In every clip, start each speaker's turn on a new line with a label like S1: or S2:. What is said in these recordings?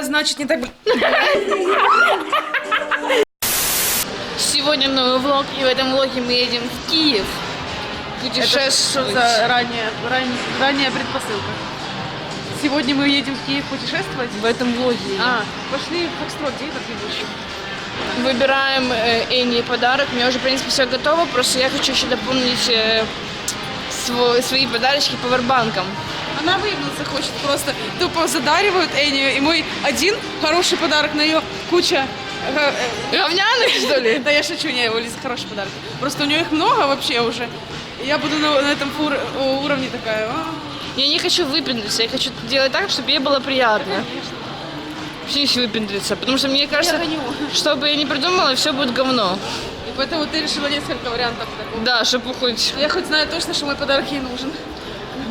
S1: Значит, не так...
S2: Сегодня новый влог, и в этом влоге мы едем в Киев. Путешествовать.
S1: Это что за ранняя предпосылка? Сегодня мы едем в Киев путешествовать?
S2: В этом влоге.
S1: Пошли в Экстро, где этот ведущий?
S2: Выбираем Эни подарок. У меня уже, в принципе, все готово. Просто я хочу еще дополнить свои подарочки павербанком.
S1: Она выебнуться хочет просто. Тупо задаривают Энию, и мой один хороший подарок на ее куча...
S2: Говняных, что ли?
S1: Да я шучу, не, у Лизы хороший подарок. Просто у нее их много вообще уже. И я буду на этом уровне такая.
S2: Я не хочу выпендриться, я хочу делать так, чтобы ей было приятно. Вообще не выпендриться, потому что мне кажется, что бы я ни придумала, все будет говно.
S1: И поэтому ты решила несколько вариантов такого.
S2: Да, чтобы хоть...
S1: Я хоть знаю точно, что мой подарок ей нужен.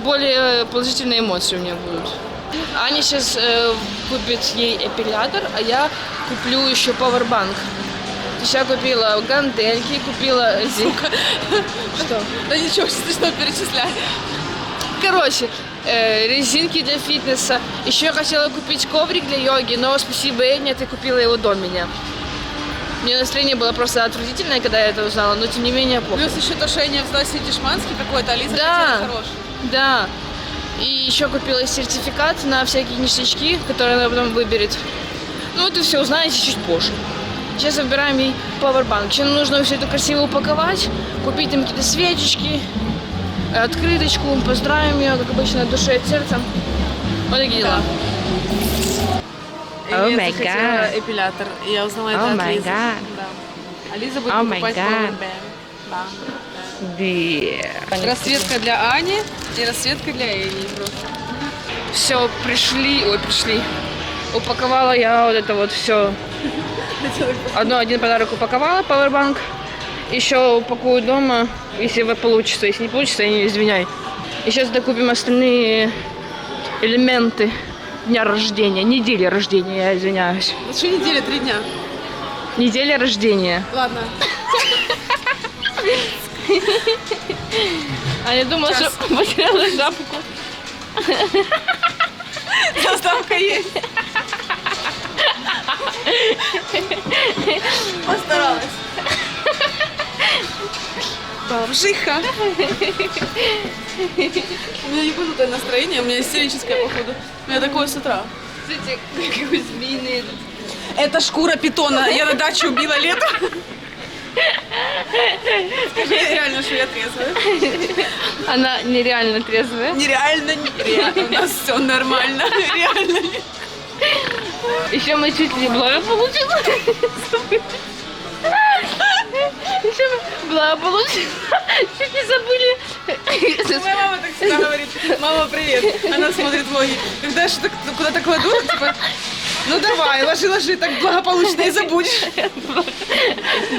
S2: Более положительные эмоции у меня будут. Аня сейчас купит ей эпилятор, а я куплю еще пауэрбанк. То есть я купила гантельки, купила... Что?
S1: Да ничего, что перечислять.
S2: Короче, резинки для фитнеса. Еще я хотела купить коврик для йоги, но спасибо Эне, ты купила его до меня. У меня настроение было просто отвратительное, когда я это узнала, но тем не менее плохо.
S1: Плюс еще то, что я не взяла себе дешманский какой-то, а Лиза
S2: Да.
S1: хотела хороший.
S2: Да. И еще купила сертификат на всякие ништячки, которые она потом выберет. Ну, это все узнаете чуть позже. Сейчас выбираем ей пауэрбанк. Сейчас нужно все это красиво упаковать, купить там какие-то свечечки, открыточку, поздравим ее, как обычно, от души и от сердца. Вот такие дела.
S1: Oh my god. Эпилятор. И я узнала это от Лизы. Да. А Лиза будет покупать пауэрбанк. Расцветка для Ани и расцветка для Эни.
S2: Все, пришли. Упаковала я вот это вот все. Один подарок упаковала, пауэрбанк. Еще упакую дома, если получится. Если не получится, я не извиняй. И сейчас докупим остальные элементы дня рождения, недели рождения, я извиняюсь.
S1: Что неделя, 3 дня?
S2: Неделя рождения.
S1: Ладно.
S2: А я думала, что потеряла шапку.
S1: Заставка есть. Постаралась. Бомжиха. У меня не будет настроение, у меня истерическое, походу. У меня такое с утра.
S2: Смотрите, какой змеиный.
S1: Это шкура питона. Я на даче убила лето. Скажи реально, что я трезвая.
S2: Она нереально трезвая.
S1: Нереально. У нас все нормально. Реально.
S2: Еще мы чуть ли благополучно. Еще мы благополучно. Чуть не забыли.
S1: Моя мама так всегда говорит. Мама, привет. Она смотрит влоги. Когда я что-то куда-то кладу, типа, ну давай, ложи, так благополучно и забудешь.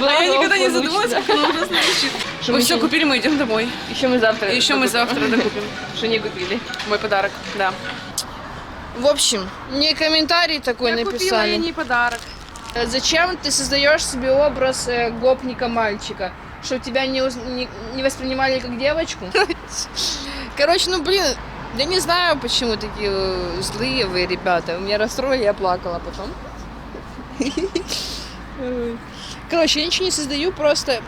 S1: А я никогда не задумывалась, как она ужасно звучит. Мы все купили, мы идем домой.
S2: Еще мы завтра.
S1: Еще мы завтра докупим.
S2: Что не купили.
S1: Мой подарок, да.
S2: В общем, мне комментарий такой
S1: Я
S2: написали.
S1: купила ей подарок.
S2: Зачем ты создаешь себе образ гопника-мальчика? Чтобы тебя не воспринимали как девочку? Короче, ну блин, я не знаю, почему такие злые вы ребята. Меня расстроили, я плакала потом. Короче, я ничего не создаю, просто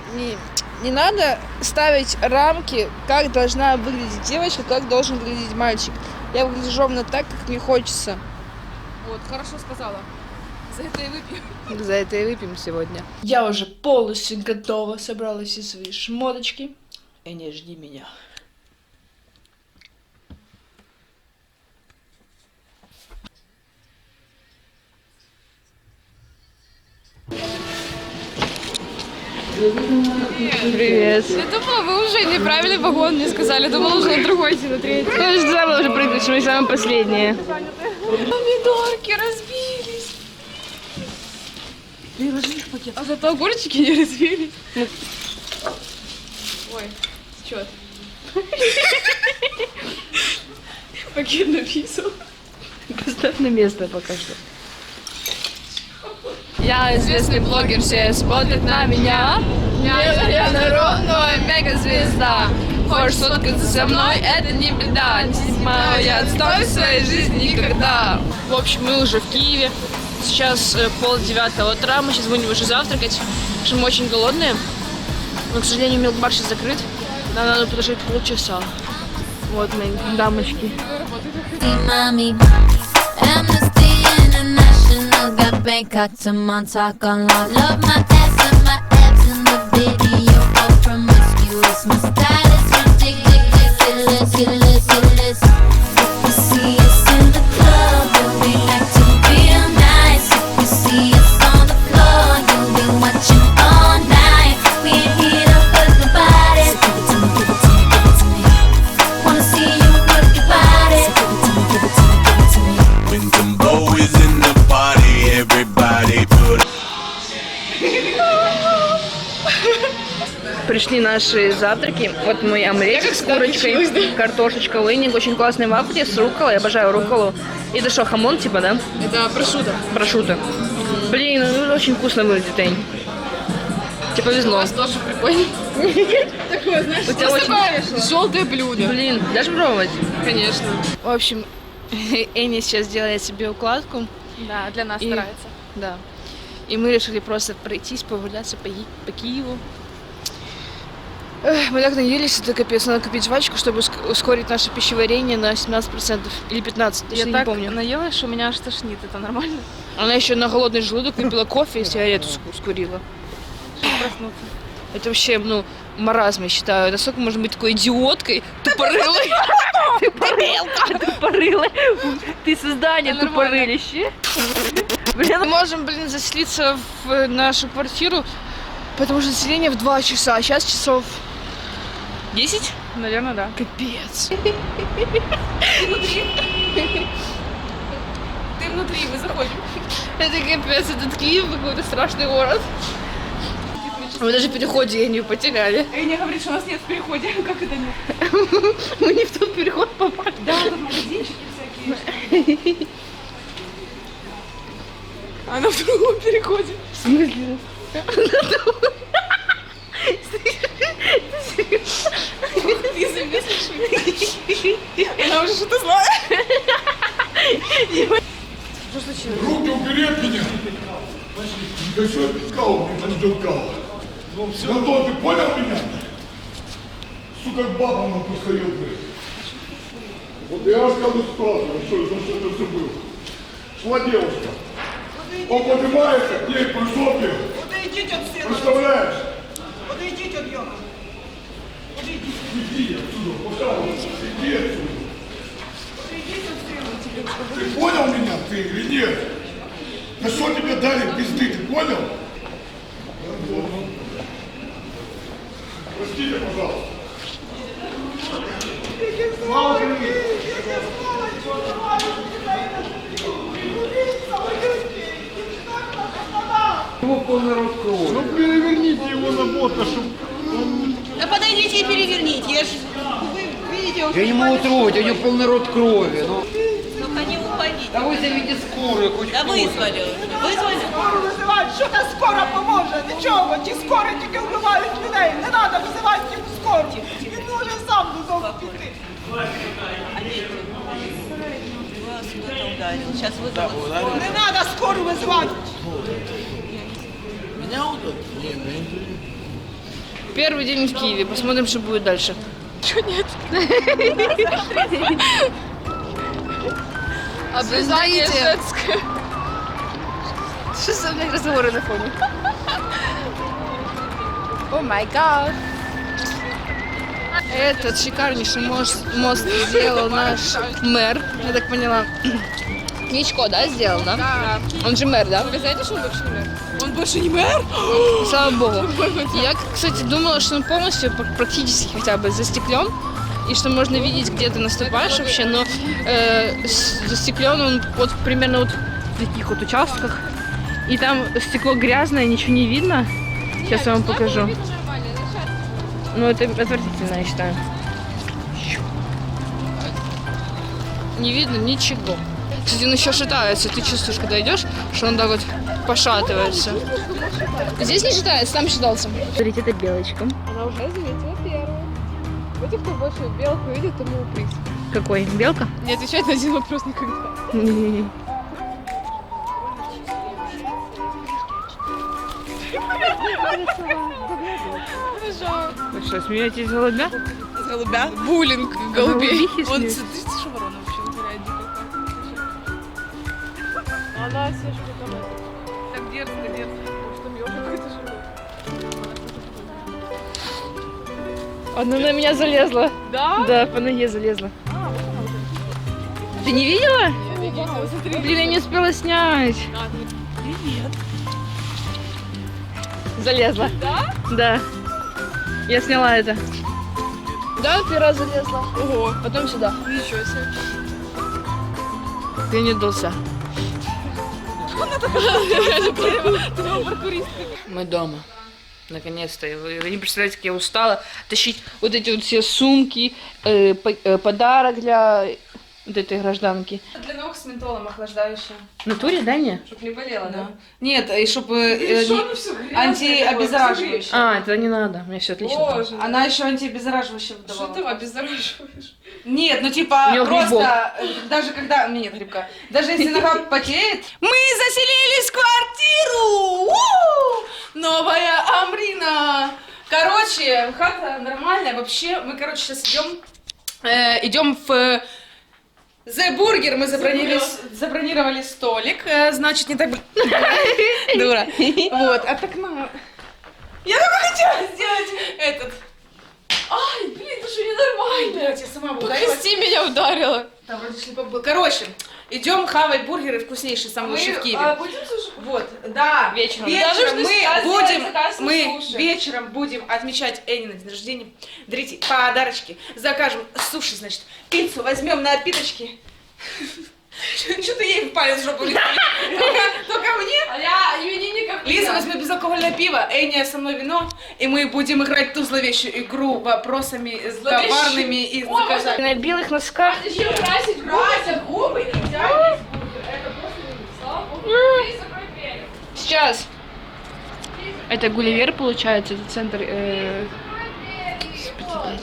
S2: не надо ставить рамки, как должна выглядеть девочка, как должен выглядеть мальчик. Я выгляжу ровно так, как мне хочется.
S1: Вот, хорошо сказала. За это и выпьем.
S2: За это и выпьем сегодня. Я уже полностью готова, собрала все свои шмоточки. И не жди меня. Привет.
S1: Я думала, вы уже не правили вагон, мне сказали. Думала, уже на другой идти, на третий.
S2: Я же забыла уже прыгнуть, что мы самые последние.
S1: Помидорки разбились. Ты ложи их в пакет. А зато огурчики не разбились. Ой, чё? Пакет написал.
S2: Поставь на место пока что. Я известный блогер, все смотрят на меня. Я народная мегазвезда. хочешь сфоткаться со мной, это не беда. Не снимаю я отстой в своей жизни никогда. В общем, мы уже в Киеве. Сейчас 8:30 утра. Мы сейчас будем уже завтракать, потому что мы очень голодные. Но, к сожалению, милкбар сейчас закрыт. Нам надо подождать полчаса. Вот мои дамочки.
S3: Mommy, Amnesty International got Bangkok to Montauk on lock. Love my ass and my abs in the video. All promiscuous, my style is ridiculous. If you see us in the club, you'll be acting real nice. If you see us on the floor, you'll be watching all night. We ain't here to hurt nobody. So give it to me, give it to me, give it to me. Wanna see you work your body. So give it to me, give it to me, give it to me.
S4: When Dumbo is in the party, everybody put
S2: Пришли наши завтраки. Вот мой омлетик с курочкой, картошечка, лыник, очень классный вафли с рукколой. Я обожаю рукколу. И это что, хамон типа, да?
S1: Это прошута.
S2: Прошуто. Блин, ну очень вкусно выглядит, Тень. Тебе повезло.
S1: Тоже прикольно. Такое, знаешь,
S2: У тебя очень...
S1: желтое блюдо.
S2: Блин, дашь пробовать?
S1: Конечно.
S2: В общем, Энни сейчас делает себе укладку.
S1: Да, для нас
S2: И-
S1: старается.
S2: Да. И мы решили просто пройтись, прогуляться по Киеву. Эх, мы так наелись, это капец. Надо купить жвачку, чтобы ускорить наше пищеварение на 17% или 15%, точно не помню.
S1: наелась, что меня аж тошнит, это нормально?
S2: Она еще на голодный желудок выпила кофе и сигарету скурила.
S1: Проснуться.
S2: Это вообще, ну, маразм, я считаю. Насколько можно быть такой идиоткой, тупорылой? Тупорылой. Ты создание тупорылище. Блин, мы можем, заселиться в нашу квартиру, потому что заселение в 2 часа, а сейчас часов 10?
S1: Наверное, да.
S2: Капец.
S1: Ты внутри, мы заходим.
S2: Это капец, этот Киев какой-то страшный город. Мы даже в переходе Энию потеряли.
S1: Эйня говорит, что у нас нет в переходе. Как это нет?
S2: Мы не в тот переход попали.
S1: Да, там магазинчики всякие. Она в другом переходе.
S2: В смысле?
S1: Ты замеслишь? Она уже что-то знает. Что случилось?
S5: Руки убери от меня! Да что ты сказал, блин, Анжелкал? Ну все. Антон, ты понял меня? Сука, баба нам постает, блин. Вот я расскажу ситуацию, за что это все было. Шла девушка. Он поднимается к ней по жопе.
S6: Подойдите от стены.
S5: Представляешь?
S6: Подойдите от Йона. Подойдите.
S5: Иди отсюда, пожалуйста, иди отсюда.
S6: Подойдите от стены.
S5: Ты понял меня, ты или нет? На что тебе дали пизды, ты понял? Простите, пожалуйста. Слава тебе! Ну переверните его на бота, чтобы он...
S6: Да подойдите и переверните. Я ж... Вы видите, он
S7: Я не могу трогать, у него полный рот крови. Ну,
S6: Только не уходите.
S7: да вызовите скорую, хоть
S6: Да
S7: кто-то.
S6: вызвали. Вызвали.
S8: Скоро визивають, що та скоро поможе? Нічого, ті скоро тільки вбивають людей. Не треба визивати їм скору. Він може сам додому піти.
S6: Вас кто-то ударил. Сейчас вызовут.
S8: Не треба скору визивати.
S2: Первый день в Киеве. Посмотрим, что будет дальше. Чего нет? Обрезание женское. Что за мной разговоры на фоне? О май гад. Этот шикарнейший мост сделал наш мэр, я так поняла. Ничко, да, сделал, да? Да. Он же мэр, да?
S1: Вы знаете, что он больше не мэр? Он больше не мэр?
S2: Слава богу. Я, кстати, думала, что он полностью, практически хотя бы застеклен, и что можно видеть, где ты наступаешь вообще, но застеклен он вот примерно вот в таких вот участках. И там стекло грязное, ничего не видно. Сейчас я вам покажу. Ну, это отвратительно, я считаю. Не видно ничего. Кстати, он еще шатается. Ты чувствуешь, когда идешь, что он так вот пошатывается. Здесь не шатается, там считался. Смотрите, это белочка.
S1: Она уже заметила первую.
S9: Давайте, кто больше белку видит, тому приз.
S2: Какой? Белка?
S9: Не отвечать на один вопрос никогда.
S2: Вы что, смеетесь из голубя?
S9: С голубя? Буллинг голубей.
S2: Голубихи
S9: Он,
S2: смеются.
S9: смотрите, что ворона вообще вытворяет дико. Она все что там. Так дерзко, дерзко. Что там ёжик какой-то живой.
S2: Она на меня залезла.
S9: Да?
S2: Да, по ноге залезла. Ты не видела?
S9: Я не видела, смотри.
S2: Блин, я не успела снять.
S9: Привет.
S2: Залезла.
S9: Да?
S2: Да. Я сняла это. Да, первый раз залезла.
S9: Ого.
S2: Потом сюда.
S9: Ничего себе.
S2: Ты не дулся. Мы дома. Наконец-то. Вы не представляете, как я устала тащить вот эти вот все сумки, подарок для вот этой гражданки.
S1: Для ног с ментолом охлаждающая.
S2: В натуре, да, не?
S1: Чтоб не болело, да? Нет, и чтобы
S9: Антиобеззараживающая.
S1: антиобеззараживающая.
S2: А, это не надо. У меня все отлично. там.
S9: Боже.
S1: Она еще антиобеззараживающая
S9: Что
S1: выдавала.
S9: ты обеззараживаешь?
S1: Нет, ну типа
S2: У неё
S1: просто даже когда... Нет, грибка. Даже если нога потеет... Мы заселились в квартиру! У! Новая Амрина! Короче, хата нормальная. Вообще, мы, короче, сейчас идем в... The Burger. Мы забронировали столик. Значит, не так... Дура. Вот, от окна. Я только хотела сделать этот...
S9: Ай, блин, это же ненормально.
S1: Блядь, я сама бы ударилась.
S9: Прости, меня ударила.
S1: Там вроде шлепок был. Короче, идем хавать бургеры вкуснейшие, самые лучшие в Киеве.
S9: Будем суши?
S1: Вот, да.
S2: Вечером.
S9: Да,
S1: Вечером
S9: нужно сейчас сделать заказ на
S1: мы
S9: суши.
S1: вечером будем отмечать Энни на день рождения. Дарите подарочки. Закажем суши, значит, пиццу, возьмем напиточки. Что-то ей в палец в жопу летит. Только мне.
S9: А я именинников.
S1: Лиза возьмет безалкогольное пиво, Эня со мной вино, и мы будем играть ту зловещую игру вопросами коварными и заказать.
S2: На белых носках.
S9: Зачем красить губы? Идеальный бургер. Это просто минус. Слава богу. Здесь закрой дверь.
S2: Сейчас. Это Гулливер, получается, это центр... Блядь,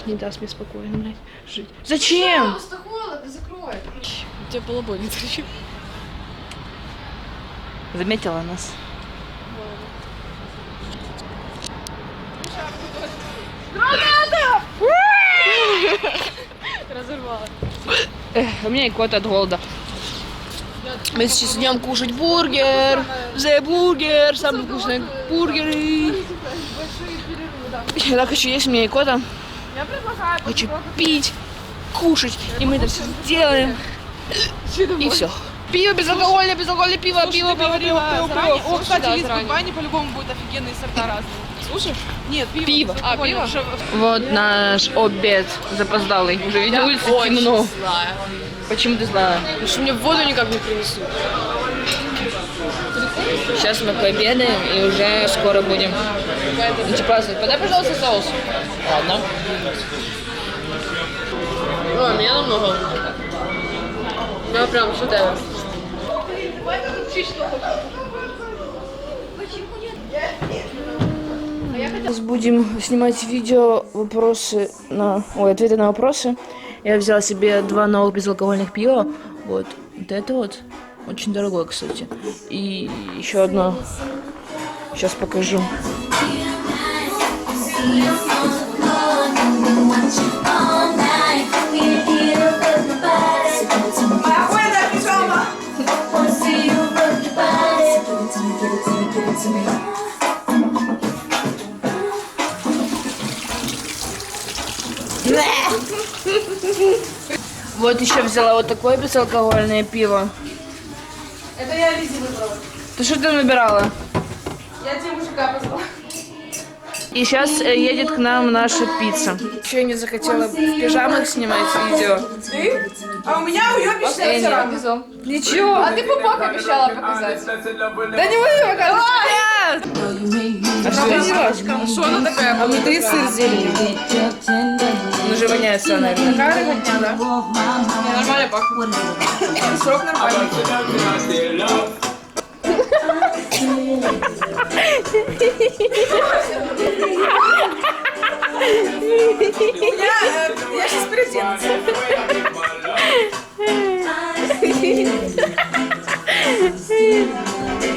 S2: не даст мне спокойно, блядь, жить. Зачем?
S9: Пожалуйста, холодно, закрой. Тебе полобонит.
S2: Заметила нас.
S9: Разорвала.
S2: У меня и кот от голода. Мы сейчас идем кушать бургер. The Burger, самые вкусные бургеры. Я так хочу есть, у меня и кота.
S9: Я предлагаю.
S2: Хочу пить, кушать. И мы это все сделаем. И все. Пиво безалкогольное, безалкогольное пиво, пиво, пиво, пиво, пиво.
S1: О, кстати, Лиз, в Кубани по-любому будут офигенные сорта разные.
S9: Слушай.
S1: Нет, пиво.
S2: Пиво.
S9: А, пиво?
S2: Вот наш обед запоздалый. Уже ведь на улице темно.
S9: злая.
S2: Почему ты злая?
S9: Потому что мне воду никак не принесут.
S2: Сейчас мы пообедаем и уже скоро будем идти праздновать. Подай, пожалуйста, соус. Ладно.
S9: Ой, меня намного. Я прям сюда.
S2: Сейчас будем снимать видео ответы на вопросы. Я взяла себе 2 новых безалкогольных пива. Вот это вот. Очень дорогое, кстати. И еще одно. Сейчас покажу. Вот еще взяла вот такое безалкогольное пиво.
S1: Это я Лизе выбрала.
S2: Ты что там выбирала?
S1: Я тебе мужика позвала.
S2: И сейчас едет к нам наша пицца. Еще не захотела в пижамах снимать видео.
S1: Ты? А у меня уебищная вчера.
S2: Ничего.
S9: А ты пупок обещала показать.
S2: Да не буду показывать. А что ты делаешь?
S1: Что она такая?
S2: А внутри сыр с зеленью. Ну же воняет все, наверное.
S1: Такая рыготня, да?
S9: Не, нормально пахнет.
S1: Срок нормальный. Я сейчас переоденусь.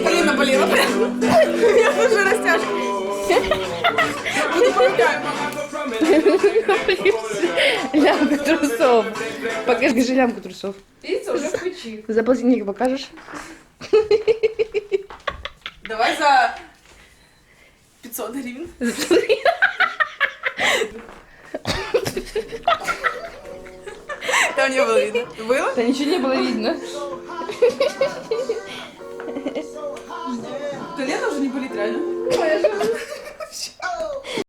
S1: Полина болела прям. Я уже растяжка. Буду по рукам.
S2: Лямка трусов. Покажи лямку трусов.
S9: Видите, уже в печи.
S2: За полтинник покажешь?
S1: Давай за 500 гривен. Там не было видно. Было?
S2: Да ничего не было видно.
S1: Колено уже не болит, реально?